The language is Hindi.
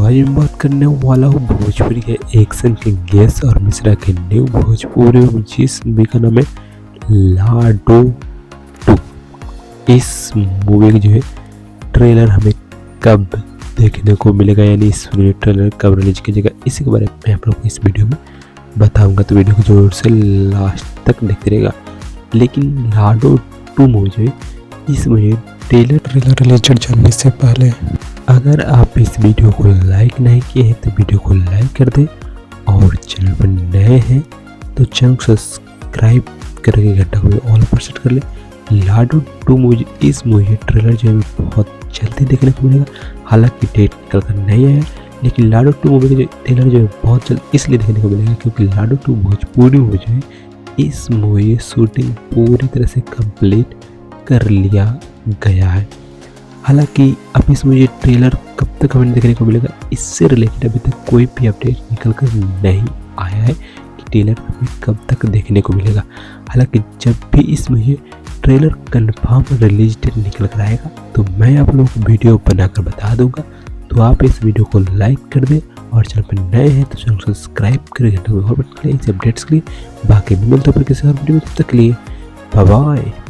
आज मैं बात करने वाला हूँ भोजपुरी के एक्शन के गैस और मिश्रा के न्यू भोजपुरी जिस मूवी का नाम है लाडो 2। इस मूवी की जो है ट्रेलर हमें कब देखने को मिलेगा, यानी इस ट्रेलर कब रिलीज कीजिएगा, इसी के बारे में मैं आप लोग को इस वीडियो में बताऊंगा। तो वीडियो को जोर से लास्ट तक देखते रहेगा। लेकिन लाडो 2 मूवी जो है इस मूवी ट्रेलर रिलीज जानने से पहले अगर आप इस वीडियो को लाइक नहीं किए हैं तो वीडियो को लाइक कर दें, और चैनल पर नए हैं तो चैनल को सब्सक्राइब करके घंटा को ऑल पर सेट कर ले। लाडो 2 मूवी, इस मूवी ट्रेलर जो है बहुत जल्दी देखने को मिलेगा। हालांकि डेट निकल कर नहीं आया, लेकिन लाडो 2 मूवी का जो ट्रेलर जो है बहुत जल्द इसलिए देखने को मिलेगा क्योंकि लाडो 2 भोजपुरी मूवी जो है इस मूवी शूटिंग पूरी तरह से कंप्लीट कर लिया गया है। हालांकि अब इस मूवी ट्रेलर कब तक हमें देखने को मिलेगा, इससे रिलेटेड अभी तक कोई भी अपडेट निकल कर नहीं आया है कि ट्रेलर हमें कब तक देखने को मिलेगा। हालांकि जब भी इस movie trailer confirm release date निकल कर आएगा तो मैं आप लोगों को वीडियो बनाकर बता दूंगा। तो आप इस वीडियो को लाइक कर दें, और चैनल पर नए हैं तो चैनल को सब्सक्राइब करके घंटे को ऑल पर क्लिक इस अपडेट्स के लिए। बाकी भी मिलते हैं किसी और वीडियो में, तब तक के लिए बाय बाय।